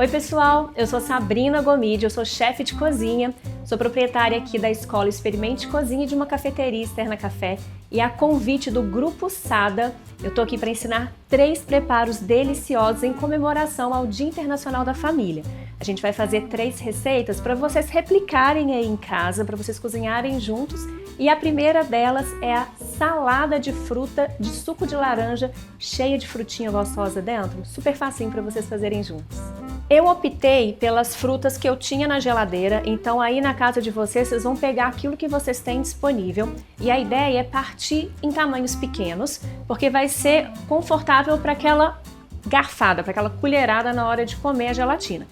Oi pessoal, eu sou Sabrina Gomide, eu sou chefe de cozinha, sou proprietária aqui da Escola Experimente Cozinha de uma cafeteria Externa Café e a convite do Grupo Sada, eu tô aqui para ensinar 3 preparos deliciosos em comemoração ao Dia Internacional da Família. A gente vai fazer 3 receitas para vocês replicarem aí em casa, para vocês cozinharem juntos. E a primeira delas é a salada de fruta de suco de laranja, cheia de frutinha gostosa dentro. Super facinho para vocês fazerem juntos. Eu optei pelas frutas que eu tinha na geladeira, então aí na casa de vocês vão pegar aquilo que vocês têm disponível. E a ideia é partir em tamanhos pequenos, porque vai ser confortável para aquela garfada, para aquela colherada na hora de comer a gelatina.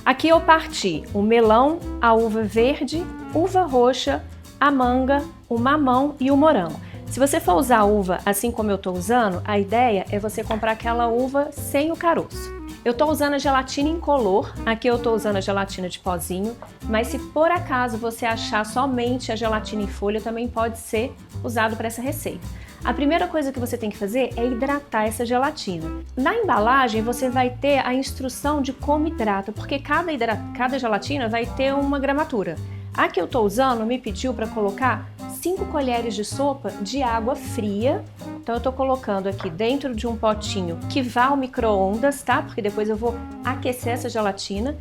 Aqui eu parti o melão, a uva verde, uva roxa, a manga, o mamão e o morango. Se você for usar a uva assim como eu estou usando, a ideia é você comprar aquela uva sem o caroço. Eu estou usando a gelatina incolor, aqui eu estou usando a gelatina de pozinho, mas se por acaso você achar somente a gelatina em folha, também pode ser usado para essa receita. A primeira coisa que você tem que fazer é hidratar essa gelatina. Na embalagem você vai ter a instrução de como hidrata, porque cada gelatina vai ter uma gramatura. A que eu estou usando me pediu para colocar 5 colheres de sopa de água fria. Então eu estou colocando aqui dentro de um potinho que vá ao micro-ondas, tá? Porque depois eu vou aquecer essa gelatina.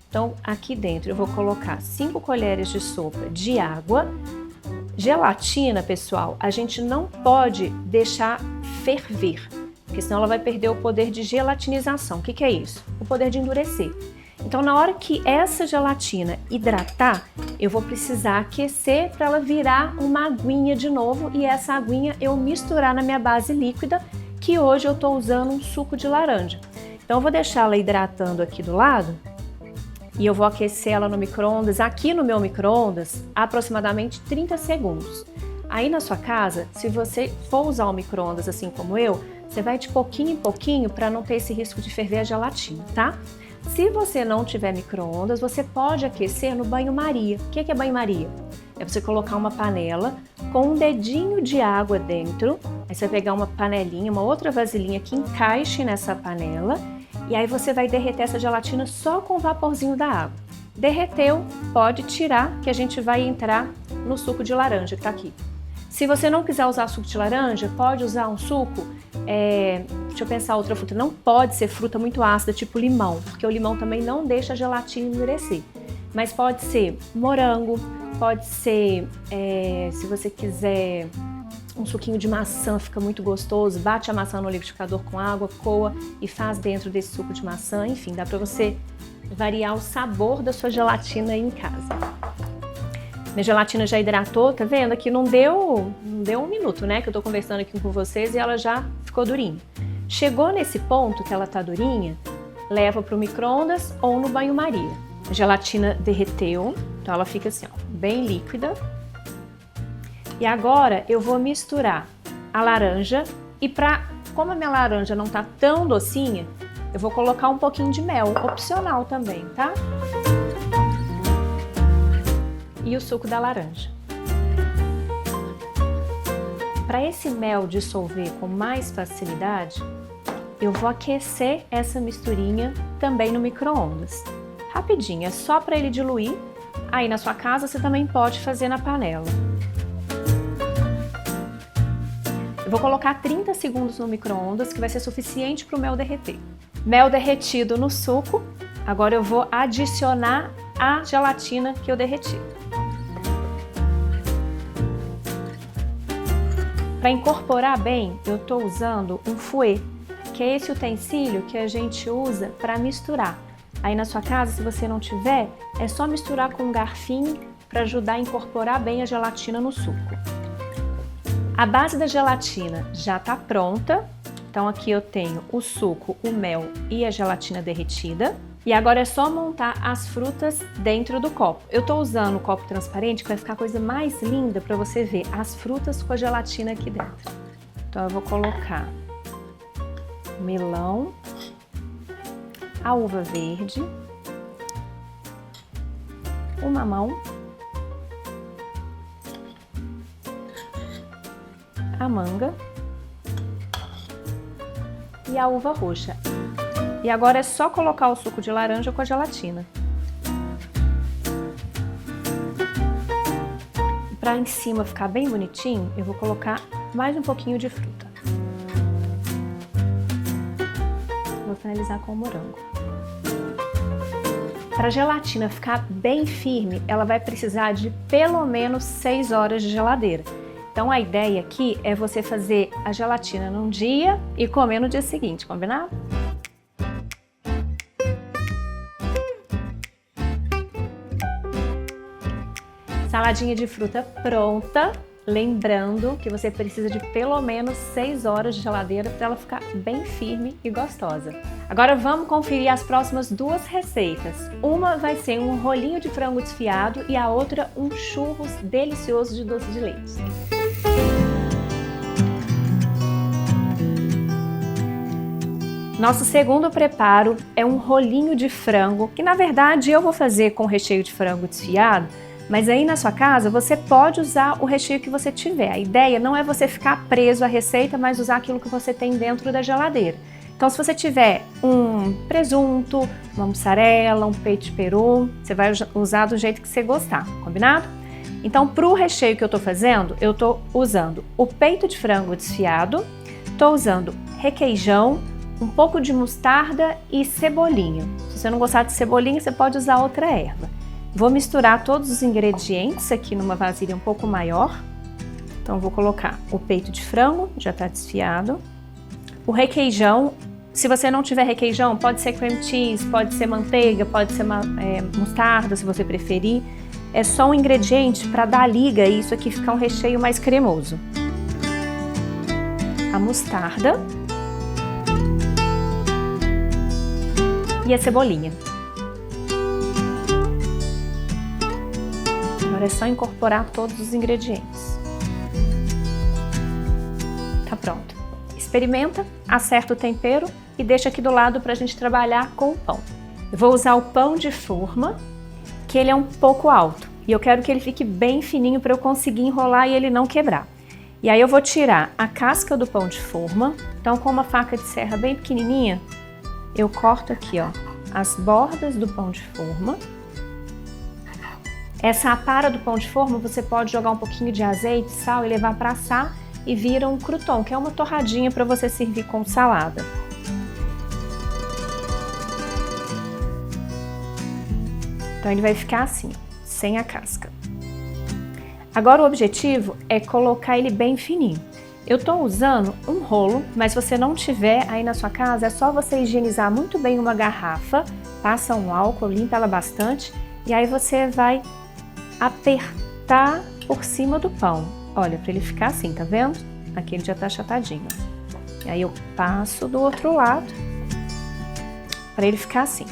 Então aqui dentro eu vou colocar 5 colheres de sopa de água. Gelatina, pessoal, a gente não pode deixar ferver, porque senão ela vai perder o poder de gelatinização. O que é isso? O poder de endurecer. Então, na hora que essa gelatina hidratar, eu vou precisar aquecer para ela virar uma aguinha de novo e essa aguinha eu misturar na minha base líquida, que hoje eu estou usando um suco de laranja. Então, eu vou deixar ela hidratando aqui do lado e eu vou aquecer ela no micro-ondas, aqui no meu micro-ondas, aproximadamente 30 segundos. Aí na sua casa, se você for usar o micro-ondas assim como eu, você vai de pouquinho em pouquinho para não ter esse risco de ferver a gelatina, tá? Se você não tiver micro-ondas, você pode aquecer no banho-maria. O que é banho-maria? É você colocar uma panela com um dedinho de água dentro, aí você vai pegar uma panelinha, uma outra vasilhinha que encaixe nessa panela, e aí você vai derreter essa gelatina só com o vaporzinho da água. Derreteu, pode tirar, que a gente vai entrar no suco de laranja que tá aqui. Se você não quiser usar suco de laranja, pode usar um suco, deixa eu pensar outra fruta, não pode ser fruta muito ácida, tipo limão, porque o limão também não deixa a gelatina endurecer. Mas pode ser morango, pode ser, se você quiser, um suquinho de maçã, fica muito gostoso, bate a maçã no liquidificador com água, coa e faz dentro desse suco de maçã, enfim, dá pra você variar o sabor da sua gelatina aí em casa. Minha gelatina já hidratou, tá vendo? Aqui não deu um minuto, né? Que eu tô conversando aqui com vocês e ela já ficou durinha. Chegou nesse ponto que ela tá durinha, leva pro micro-ondas ou no banho-maria. A gelatina derreteu, então ela fica assim, ó, bem líquida. E agora eu vou misturar a laranja e como a minha laranja não tá tão docinha, eu vou colocar um pouquinho de mel, opcional também, tá? E o suco da laranja. Para esse mel dissolver com mais facilidade, eu vou aquecer essa misturinha também no micro-ondas. Rapidinho, é só para ele diluir. Aí na sua casa você também pode fazer na panela. Eu vou colocar 30 segundos no micro-ondas, que vai ser suficiente para o mel derreter. Mel derretido no suco, agora eu vou adicionar a gelatina que eu derreti. Para incorporar bem, eu estou usando um fouet, que é esse utensílio que a gente usa para misturar. Aí na sua casa, se você não tiver, é só misturar com um garfinho para ajudar a incorporar bem a gelatina no suco. A base da gelatina já está pronta, então aqui eu tenho o suco, o mel e a gelatina derretida. E agora é só montar as frutas dentro do copo. Eu tô usando o copo transparente, que vai ficar a coisa mais linda para você ver as frutas com a gelatina aqui dentro. Então eu vou colocar o melão, a uva verde, o mamão, a manga e a uva roxa. E agora é só colocar o suco de laranja com a gelatina. E para em cima ficar bem bonitinho, eu vou colocar mais um pouquinho de fruta. Vou finalizar com o morango. Para a gelatina ficar bem firme, ela vai precisar de pelo menos 6 horas de geladeira. Então a ideia aqui é você fazer a gelatina num dia e comer no dia seguinte, combinado? Saladinha de fruta pronta, lembrando que você precisa de pelo menos 6 horas de geladeira para ela ficar bem firme e gostosa. Agora vamos conferir as próximas 2 receitas. Uma vai ser um rolinho de frango desfiado e a outra um churros delicioso de doce de leite. Nosso segundo preparo é um rolinho de frango, que na verdade eu vou fazer com recheio de frango desfiado, mas aí na sua casa você pode usar o recheio que você tiver. A ideia não é você ficar preso à receita, mas usar aquilo que você tem dentro da geladeira. Então se você tiver um presunto, uma mussarela, um peito de peru, você vai usar do jeito que você gostar, combinado? Então para o recheio que eu estou fazendo, eu estou usando o peito de frango desfiado, estou usando requeijão, um pouco de mostarda e cebolinha. Se você não gostar de cebolinha, você pode usar outra erva. Vou misturar todos os ingredientes aqui numa vasilha um pouco maior. Então vou colocar o peito de frango, já está desfiado. O requeijão, se você não tiver requeijão, pode ser cream cheese, pode ser manteiga, pode ser mostarda, se você preferir. É só um ingrediente para dar liga e isso aqui ficar um recheio mais cremoso. A mostarda. E a cebolinha. Agora é só incorporar todos os ingredientes. Tá pronto. Experimenta, acerta o tempero e deixa aqui do lado para a gente trabalhar com o pão. Eu vou usar o pão de forma, que ele é um pouco alto. E eu quero que ele fique bem fininho para eu conseguir enrolar e ele não quebrar. E aí eu vou tirar a casca do pão de forma. Então com uma faca de serra bem pequenininha, eu corto aqui, ó, as bordas do pão de forma. Essa apara do pão de forma você pode jogar um pouquinho de azeite, sal e levar para assar e vira um crouton, que é uma torradinha para você servir com salada. Então ele vai ficar assim, sem a casca. Agora o objetivo é colocar ele bem fininho. Eu estou usando um rolo, mas se você não tiver aí na sua casa, é só você higienizar muito bem uma garrafa, passa um álcool, limpa ela bastante e aí você vai apertar por cima do pão. Olha, para ele ficar assim, tá vendo? Aqui ele já tá achatadinho. E aí eu passo do outro lado para ele ficar assim.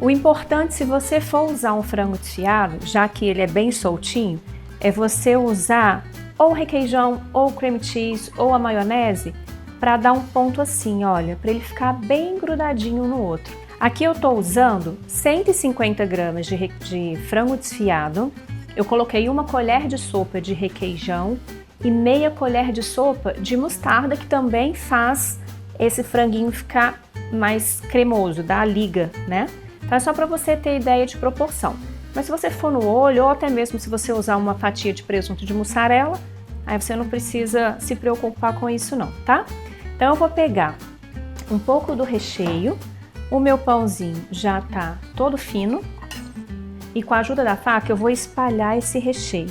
O importante, se você for usar um frango desfiado, já que ele é bem soltinho, é você usar ou requeijão, ou cream cheese, ou a maionese, para dar um ponto assim, olha, para ele ficar bem grudadinho no outro. Aqui eu estou usando 150 gramas de frango desfiado, eu coloquei 1 colher de sopa de requeijão e meia colher de sopa de mostarda, que também faz esse franguinho ficar mais cremoso, dá a liga, né? Então é só para você ter ideia de proporção. Mas se você for no olho, ou até mesmo se você usar uma fatia de presunto de mussarela, aí você não precisa se preocupar com isso não, tá? Então eu vou pegar um pouco do recheio, o meu pãozinho já tá todo fino, e com a ajuda da faca eu vou espalhar esse recheio.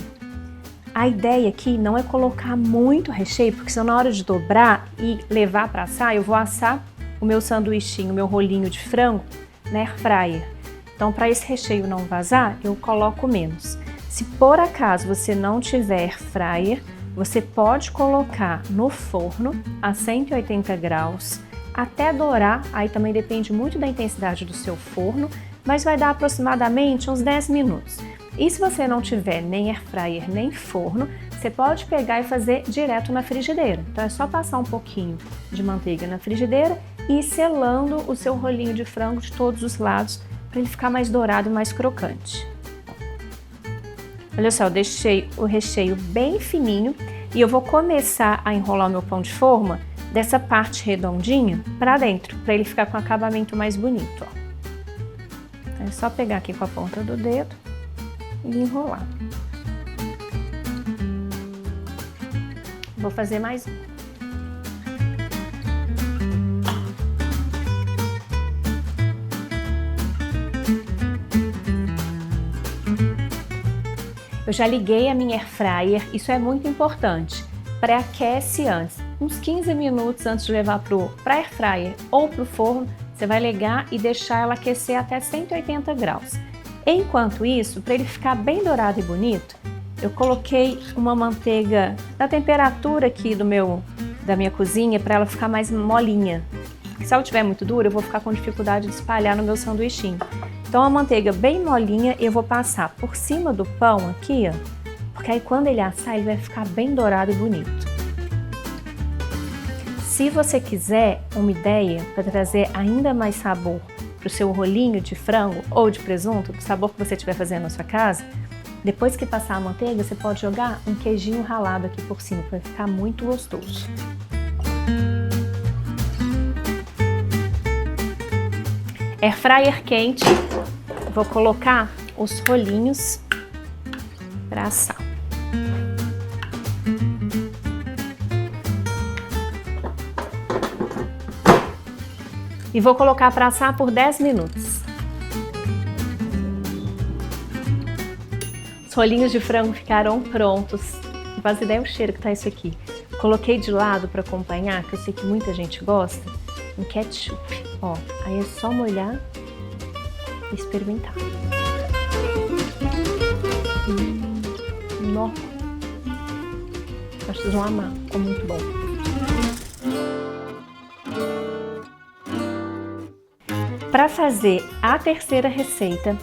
A ideia aqui não é colocar muito recheio, porque senão na hora de dobrar e levar para assar, eu vou assar o meu sanduichinho, o meu rolinho de frango na air fryer. Então, para esse recheio não vazar, eu coloco menos. Se por acaso você não tiver air fryer, você pode colocar no forno a 180 graus até dourar, aí também depende muito da intensidade do seu forno, mas vai dar aproximadamente uns 10 minutos. E se você não tiver nem air fryer nem forno, você pode pegar e fazer direto na frigideira. Então é só passar um pouquinho de manteiga na frigideira e ir selando o seu rolinho de frango de todos os lados para ele ficar mais dourado e mais crocante. Olha só, eu deixei o recheio bem fininho e eu vou começar a enrolar o meu pão de forma dessa parte redondinha para dentro, para ele ficar com um acabamento mais bonito, ó. É só pegar aqui com a ponta do dedo e enrolar. Vou fazer mais um. Eu já liguei a minha air fryer, isso é muito importante. Pré-aquece antes, uns 15 minutos antes de levar para air fryer ou para o forno, você vai ligar e deixar ela aquecer até 180 graus. Enquanto isso, para ele ficar bem dourado e bonito, eu coloquei uma manteiga da temperatura aqui da minha cozinha para ela ficar mais molinha. Se ela estiver muito dura, eu vou ficar com dificuldade de espalhar no meu sanduichinho. Então a manteiga bem molinha eu vou passar por cima do pão aqui, ó, porque aí quando ele assar ele vai ficar bem dourado e bonito. Se você quiser uma ideia para trazer ainda mais sabor para o seu rolinho de frango ou de presunto, do sabor que você estiver fazendo na sua casa, depois que passar a manteiga você pode jogar um queijinho ralado aqui por cima, vai ficar muito gostoso. Air fryer quente, vou colocar os rolinhos para assar. E vou colocar para assar por 10 minutos. Os rolinhos de frango ficaram prontos. Não faz ideia o cheiro que tá isso aqui. Coloquei de lado para acompanhar, que eu sei que muita gente gosta, um ketchup. Ó, aí é só molhar e experimentar. Nossa, acho que vocês vão amar, ficou muito bom. Para fazer a terceira receita,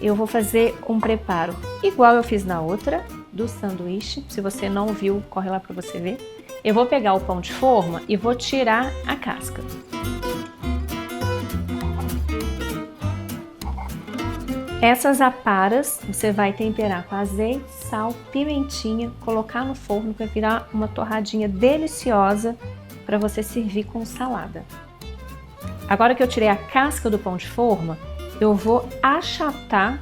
eu vou fazer um preparo igual eu fiz na outra, do sanduíche. Se você não viu, corre lá para você ver. Eu vou pegar o pão de forma e vou tirar a casca. Essas aparas você vai temperar com azeite, sal, pimentinha, colocar no forno para virar uma torradinha deliciosa para você servir com salada. Agora que eu tirei a casca do pão de forma, eu vou achatar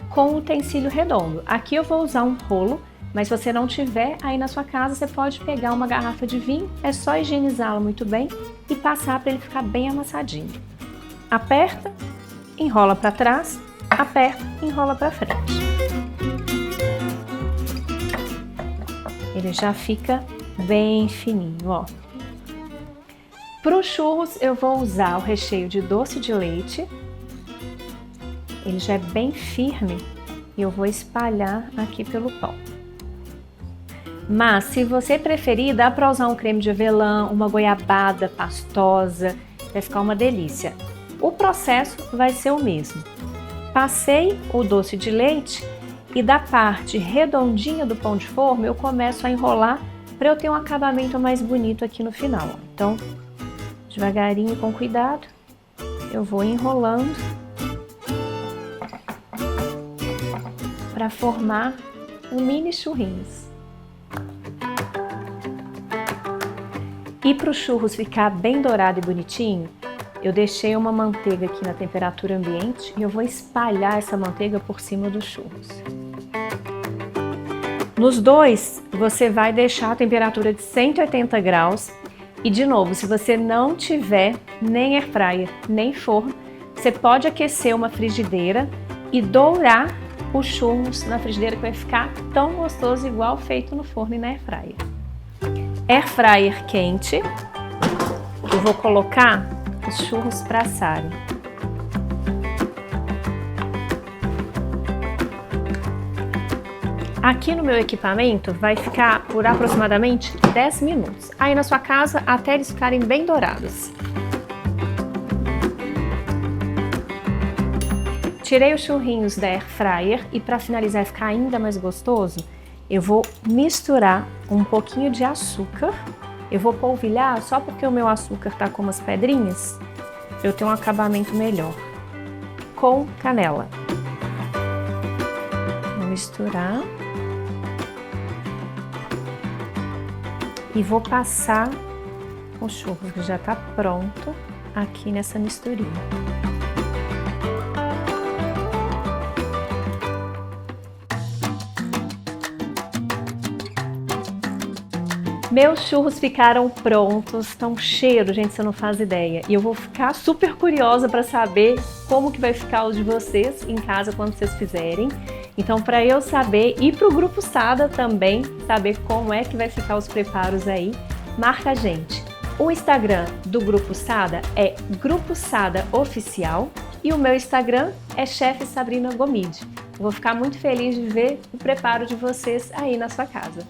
com um utensílio redondo. Aqui eu vou usar um rolo, mas se você não tiver aí na sua casa, você pode pegar uma garrafa de vinho, é só higienizá-la muito bem e passar para ele ficar bem amassadinho. Aperta, enrola para trás, aperta, enrola para frente. Ele já fica bem fininho, ó. Para os churros eu vou usar o recheio de doce de leite. Ele já é bem firme e eu vou espalhar aqui pelo pão. Mas se você preferir, dá para usar um creme de avelã, uma goiabada pastosa, vai ficar uma delícia. O processo vai ser o mesmo. Passei o doce de leite e da parte redondinha do pão de forma eu começo a enrolar para eu ter um acabamento mais bonito aqui no final. Então, devagarinho, com cuidado, eu vou enrolando para formar um mini churrinhos. E para os churros ficar bem dourado e bonitinho, eu deixei uma manteiga aqui na temperatura ambiente e eu vou espalhar essa manteiga por cima dos churros. Nos dois, você vai deixar a temperatura de 180 graus e, de novo, se você não tiver nem air fryer, nem forno, você pode aquecer uma frigideira e dourar os churros na frigideira, que vai ficar tão gostoso igual feito no forno e na air fryer. Air fryer quente, eu vou colocar os churros para assarem. Aqui no meu equipamento vai ficar por aproximadamente 10 minutos. Aí na sua casa até eles ficarem bem dourados. Tirei os churrinhos da air fryer e para finalizar e ficar ainda mais gostoso, eu vou misturar um pouquinho de açúcar. Eu vou polvilhar só porque o meu açúcar tá com umas pedrinhas, eu tenho um acabamento melhor. Com canela. Vou misturar. E vou passar o churros que já está pronto aqui nessa misturinha. Meus churros ficaram prontos, estão cheiros, gente, você não faz ideia. E eu vou ficar super curiosa para saber como que vai ficar os de vocês em casa quando vocês fizerem. Então, para eu saber e para o Grupo Sada também saber como é que vai ficar os preparos aí, marca a gente. O Instagram do Grupo Sada é Grupo Sada Oficial e o meu Instagram é Chef Sabrina Gomide. Eu vou ficar muito feliz de ver o preparo de vocês aí na sua casa.